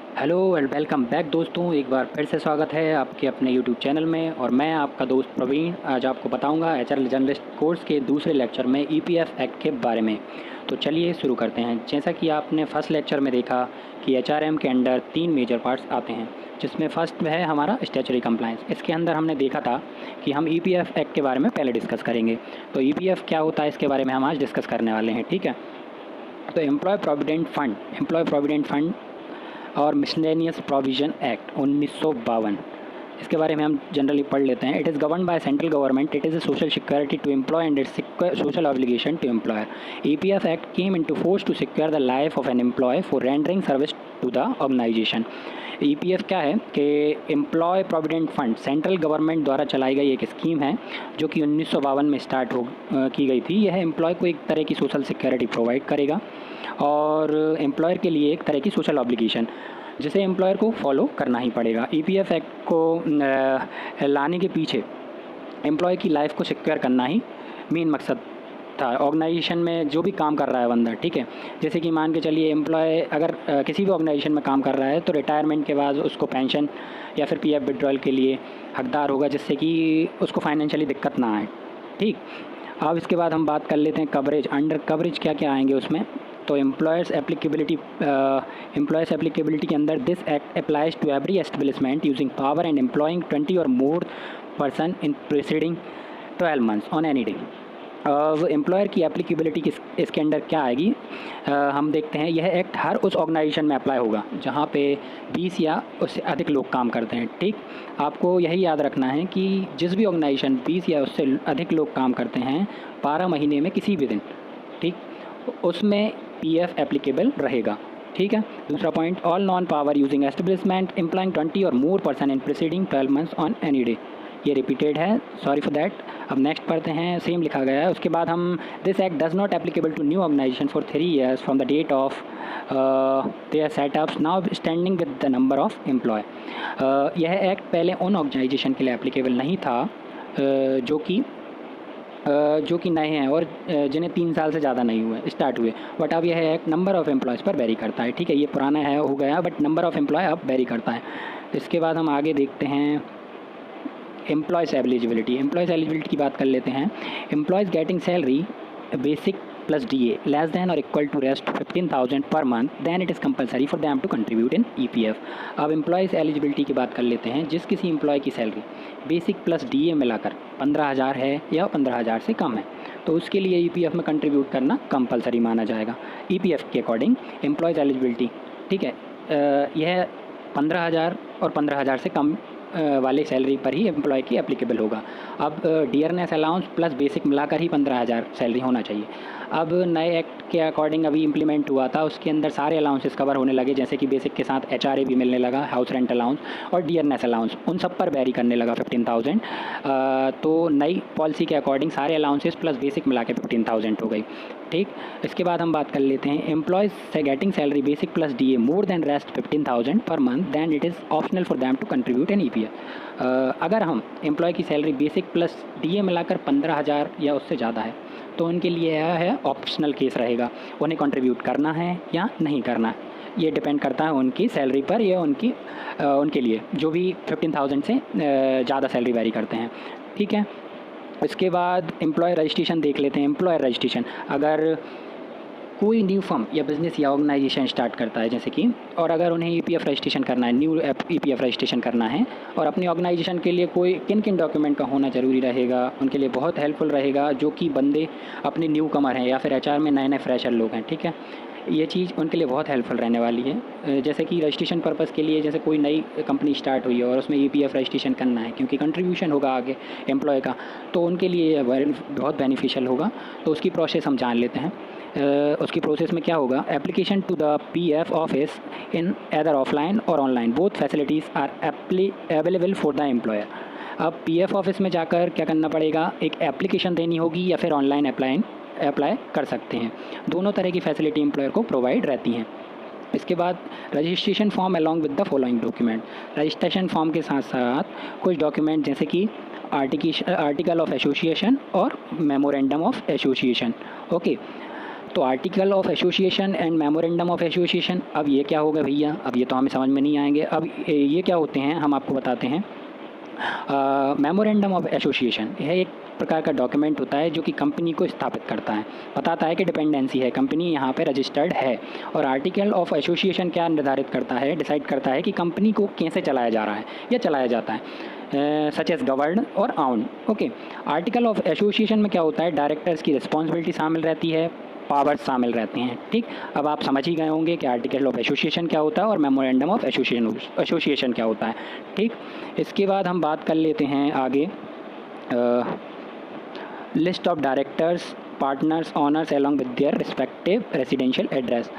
Hello and welcome back दोस्तों। एक बार फिर से स्वागत है आपके अपने यूट्यूब चैनल में और मैं आपका दोस्त प्रवीण आज आपको बताऊंगा एचआर जर्नलिस्ट कोर्स के दूसरे लेक्चर में ईपीएफ एक्ट के बारे में। तो चलिए शुरू करते हैं। जैसा कि आपने फर्स्ट लेक्चर में देखा कि एचआरएम के अंडर 3 मेजर पार्ट्स आते हैं, जिसमें फर्स्ट है हमारा स्टैच्यूटरी कंप्लायंस। इसके अंदर हमने देखा था कि हम ईपीएफ एक्ट के बारे में पहले डिस्कस करेंगे। तो ईपीएफ क्या होता है इसके बारे में हम आज डिस्कस करने वाले हैं, ठीक है। तो एम्प्लॉय प्रोविडेंट फंड और मिसलेनियस प्रोविजन एक्ट 1952, इसके बारे में हम जनरली पढ़ लेते हैं। It is govern by central government, it is a social security to employ and its social obligation to employer. EPF act came into force to secure the life of an employ for rendering service to the organisation. EPF क्या है कि employ provident fund central government द्वारा चलाई गई एक scheme है जो कि 1952 में स्टार्ट की गई थी। यह एम्प्लॉय को एक तरह की सोशल सिक्योरिटी प्रोवाइड करेगा और एम्प्लॉयर के लिए एक तरह की सोशल ऑब्लिगेशन जिसे एम्प्लॉयर को फॉलो करना ही पड़ेगा। ईपीएफ एक्ट को लाने के पीछे एम्प्लॉय की लाइफ को सिक्योर करना ही मेन मकसद था। ऑर्गेनाइजेशन में जो भी काम कर रहा है बंदा, ठीक है, जैसे कि मान के चलिए एम्प्लॉय अगर किसी भी ऑर्गेनाइजेशन में काम कर रहा है तो रिटायरमेंट के बाद उसको पेंशन या फिर पीएफ विड्रॉल के लिए हकदार होगा, जिससे कि उसको फाइनेंशियली दिक्कत ना आए, ठीक। अब इसके बाद हम बात कर लेते हैं कवरेज। अंडर कवरेज क्या क्या आएंगे उसमें। तो एम्प्लॉयर्स एप्लीकेबिलिटी के अंदर this act applies to every establishment using power and employing 20 और more person in preceding 12 months on any day. अब एम्प्लॉयर की एप्लीकेबिलिटी इसके अंडर क्या आएगी, हम देखते हैं। यह एक्ट हर उस ऑर्गेनाइजेशन में अप्लाई होगा जहाँ पे 20 या उससे अधिक लोग काम करते हैं, ठीक। आपको यही याद रखना है कि जिस भी ऑर्गेनाइजेशन 20 या उससे अधिक लोग काम करते हैं 12 महीने में किसी भी दिन, ठीक, उसमें पीएफ एप्लीकेबल रहेगा, ठीक है। दूसरा point, all non power using establishment employing 20 और more person in preceding 12 months on any day. ये रिपीटेड है, सॉरी फॉर दैट। अब नेक्स्ट पढ़ते हैं, सेम लिखा गया है। उसके बाद हम this act does not applicable to new organisation for 3 years from the date of their setups now standing with the number of employ. यह एक्ट पहले उन ऑर्गेनाइजेशन के लिए एप्लीकेबल नहीं था जो कि नए हैं और जिन्हें 3 साल से ज़्यादा नहीं हुए स्टार्ट हुए। बट अब यह एक नंबर ऑफ़ एम्प्लॉयज़ पर वेरी करता है, ठीक है। ये पुराना है हो गया, बट नंबर ऑफ़ एम्प्लॉय अब वेरी करता है। इसके बाद हम आगे देखते हैं एम्प्लॉयज़ एलिजिबिलिटी की बात कर लेते हैं। Employees getting salary basic plus DA less than और equal to rest 15,000 per month, then it is compulsory for them to contribute in EPF. अब एम्प्लॉयज़ एलिजिबिलिटी की बात कर लेते हैं। जिस किसी एम्प्लॉय की सैलरी बेसिक प्लस डीए मिलाकर 15,000 है या 15,000 से कम है तो उसके लिए ईपीएफ में कंट्रीब्यूट करना कंपलसरी माना जाएगा ईपीएफ के अकॉर्डिंग। एम्प्लॉयज़ एलिजिबिलिटी, ठीक है, यह 15,000 और 15,000 से कम वाले सैलरी पर ही एम्प्लॉय की एप्लीकेबल होगा। अब डियरनेस अलाउंस प्लस बेसिक मिलाकर ही 15,000 सैलरी होना चाहिए। अब नए एक्ट के अकॉर्डिंग अभी इम्प्लीमेंट हुआ था, उसके अंदर सारे अलाउंसेस कवर होने लगे, जैसे कि बेसिक के साथ एचआरए भी मिलने लगा, हाउस रेंट अलाउंस और डियरनेस अलाउंस, उन सब पर वेरी करने लगा 15,000। तो नई पॉलिसी के अकॉर्डिंग सारे अलाउंसेस प्लस बेसिक मिला के 15,000 हो गई, ठीक। इसके बाद हम बात कर लेते हैं एम्प्लॉयज़ से getting salary basic plus DA more than rest 15,000 per month, then it is optional for them to contribute in EPF. अगर हम एम्प्लॉय की सैलरी बेसिक प्लस डीए मिलाकर 15,000 या उससे ज़्यादा है तो उनके लिए यह है ऑप्शनल केस रहेगा, उन्हें कंट्रीब्यूट करना है या नहीं करना है। ये डिपेंड करता है उनकी सैलरी पर या उनके लिए जो भी 15,000 से ज़्यादा सैलरी वेरी करते हैं, ठीक है। इसके बाद एम्प्लॉय रजिस्ट्रेशन देख लेते हैं। एम्प्लॉयर रजिस्ट्रेशन, अगर कोई न्यू फर्म या बिज़नेस या ऑर्गेनाइजेशन स्टार्ट करता है जैसे कि, और अगर उन्हें ईपीएफ रजिस्ट्रेशन करना है, न्यू ईपीएफ रजिस्ट्रेशन करना है और अपनी ऑर्गेनाइजेशन के लिए कोई किन किन डॉक्यूमेंट का होना ज़रूरी रहेगा, उनके लिए बहुत हेल्पफुल रहेगा जो कि बंदे अपने न्यू कमर हैं या फिर एचआर में नए नए फ्रेशर लोग हैं, ठीक है। ये चीज़ उनके लिए बहुत हेल्पफुल रहने वाली है। जैसे कि रजिस्ट्रेशन पर्पज़ के लिए, जैसे कोई नई कंपनी स्टार्ट हुई है और उसमें ईपीएफ रजिस्ट्रेशन करना है क्योंकि कंट्रीब्यूशन होगा आगे एम्प्लॉय का, तो उनके लिए बहुत बेनिफिशियल होगा। तो उसकी प्रोसेस हम जान लेते हैं। उसकी प्रोसेस में क्या होगा, application to the PF office in either offline और online both facilities are available for the employer. अब पीएफ ऑफिस में जाकर क्या करना पड़ेगा, एक एप्लीकेशन देनी होगी या फिर ऑनलाइन अप्लाई कर सकते हैं। दोनों तरह की फैसिलिटी एम्प्लॉयर को प्रोवाइड रहती हैं। इसके बाद registration form along with the following document. Registration form के साथ साथ कुछ डॉक्यूमेंट जैसे कि आर्टिकल ऑफ एसोसिएशन और मेमोरेंडम ऑफ एसोसिएशन, ओके। तो article of association and memorandum of association, अब ये क्या होगा भैया, अब ये तो हमें समझ में नहीं आएंगे। अब ये क्या होते हैं हम आपको बताते हैं। मेमोरेंडम ऑफ एसोसिएशन यह एक प्रकार का डॉक्यूमेंट होता है जो कि कंपनी को स्थापित करता है, बताता है कि डिपेंडेंसी है, कंपनी यहाँ पे रजिस्टर्ड है। और आर्टिकल ऑफ एसोसिएशन क्या निर्धारित करता है, डिसाइड करता है कि कंपनी को कैसे चलाया जा रहा है या चलाया जाता है, सच एज गवर्न और आउन। ओके, आर्टिकल ऑफ एसोसिएशन में क्या होता है, डायरेक्टर्स की रिस्पॉन्सिबिलिटी शामिल रहती है, पावर्स शामिल रहते हैं। ठीक, अब आप समझ ही गए होंगे कि आर्टिकल ऑफ एसोसिएशन क्या होता है और मेमोरेंडम ऑफ एसोसिएशन क्या होता है। ठीक, इसके बाद हम बात कर लेते हैं आगे list of directors, partners, honours along with their respective residential address.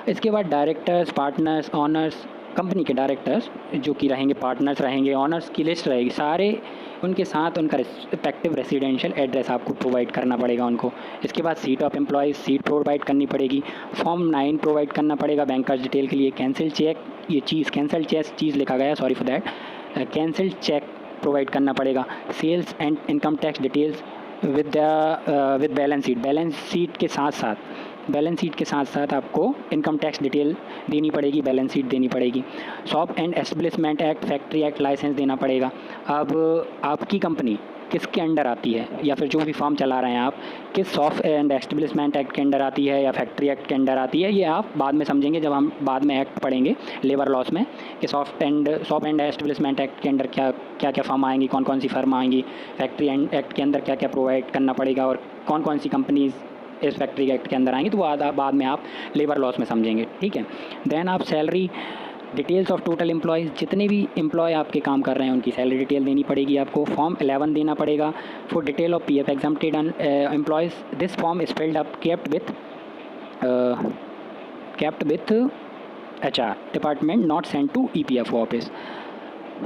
इसके बाद डायरेक्टर्स, पार्टनर्स, ऑनर्स, कंपनी के डायरेक्टर्स जो कि रहेंगे, पार्टनर्स रहेंगे, ऑनर्स की लिस्ट रहेगी, सारे उनके साथ उनका रिस्पेक्टिव रेजिडेंशियल एड्रेस आपको प्रोवाइड करना पड़ेगा उनको। इसके बाद seat of employees, seat provide करनी पड़ेगी। फॉर्म 9 प्रोवाइड करना पड़ेगा बैंकर्स डिटेल के लिए। कैंसिल चेक, ये चीज़ कैंसिल चीज़ लिखा गया, sorry for that, cancel cheque provide करना पड़ेगा। Sales and income tax details with balance sheet, balance sheet के साथ साथ आपको इनकम टैक्स डिटेल देनी पड़ेगी, बैलेंस शीट देनी पड़ेगी। Shop and establishment act, factory act, licence देना पड़ेगा। अब आपकी कंपनी किसके अंडर आती है, या फिर जो भी फॉर्म चला रहे हैं आप, किस शॉप एंड एस्टेब्लिशमेंट एक्ट के अंडर आती है या फैक्ट्री एक्ट के अंडर आती है, ये आप बाद में समझेंगे जब हम बाद में एक्ट पढ़ेंगे लेबर लॉस में, कि शॉप एंड एस्टेब्लिशमेंट एक्ट के अंडर क्या क्या फर्म आएंगी, कौन कौन सी फर्म आएंगी, फैक्ट्री एंड एक्ट के अंदर क्या क्या प्रोवाइड करना पड़ेगा और कौन कौन सी कंपनीज़ इस फैक्ट्री एक्ट के अंदर आएंगी, तो वो बाद में आप लेबर लॉस में समझेंगे। ठीक है, देन आप salary, details of total employees, जितने भी एम्प्लॉय आपके काम कर रहे हैं उनकी सैलरी डिटेल देनी पड़ेगी आपको। फॉर्म 11 देना पड़ेगा for detail of PF exempted employees. This form is filled up kept with HR department, not send to EPF office.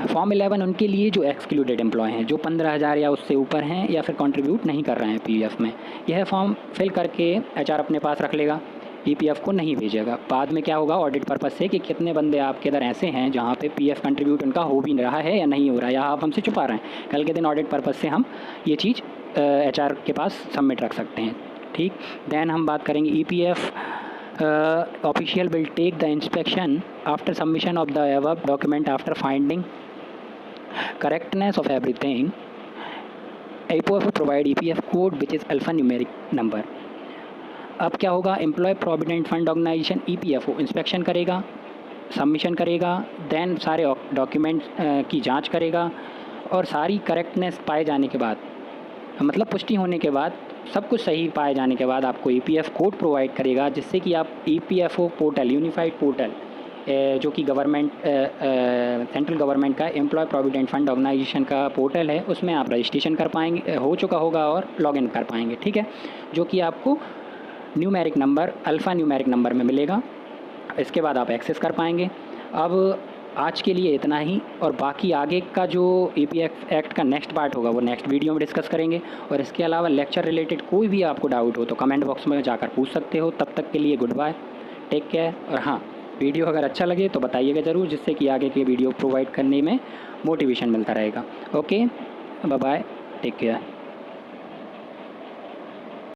Form 11 उनके लिए जो एक्सक्लूडेड एम्प्लॉय हैं, जो 15,000 या उससे ऊपर हैं या फिर कंट्रीब्यूट नहीं कर रहे हैं PF में। यह फॉर्म फिल करके HR अपने पास रख लेगा, EPF को नहीं भेजेगा। बाद में क्या होगा, ऑडिट पर्पस से, कि कितने बंदे आपके इधर ऐसे हैं जहाँ पे PF कंट्रीब्यूट उनका हो भी रहा है या नहीं हो रहा है, या आप हमसे छुपा रहे हैं। कल के दिन ऑडिट पर्पस से हम ये चीज़ HR के पास सबमिट रख सकते हैं। ठीक, देन हम बात करेंगे EPF official will take the inspection after submission of the above document after finding correctness of everything. EPF provide EPF code which is alphanumeric number. अब क्या होगा, employ provident fund organisation EPFO inspection करेगा, submission करेगा, then सारे document की जांच करेगा और सारी करेक्टनेस पाए जाने के बाद, मतलब पुष्टि होने के बाद, सब कुछ सही पाए जाने के बाद आपको EPF कोड प्रोवाइड करेगा, जिससे कि आप EPFO पोर्टल, यूनिफाइड पोर्टल जो कि गवर्नमेंट सेंट्रल गवर्नमेंट का एम्प्लॉय प्रोविडेंट फंड ऑर्गेनाइजेशन का पोर्टल है, उसमें आप रजिस्ट्रेशन कर पाएंगे, हो चुका होगा, और लॉगिन कर पाएंगे। ठीक है, जो कि आपको numeric number, alpha numeric number में मिलेगा। इसके बाद आप एक्सेस कर पाएंगे। अब आज के लिए इतना ही, और बाकी आगे का जो EPF एक्ट का नेक्स्ट पार्ट होगा वो नेक्स्ट वीडियो में डिस्कस करेंगे। और इसके अलावा लेक्चर रिलेटेड कोई भी आपको डाउट हो तो कमेंट बॉक्स में जाकर पूछ सकते हो। तब तक के लिए गुड बाय, टेक केयर। और हाँ, वीडियो अगर अच्छा लगे तो बताइएगा ज़रूर, जिससे कि आगे के वीडियो प्रोवाइड करने में मोटिवेशन मिलता रहेगा। Okay, bye bye, take care.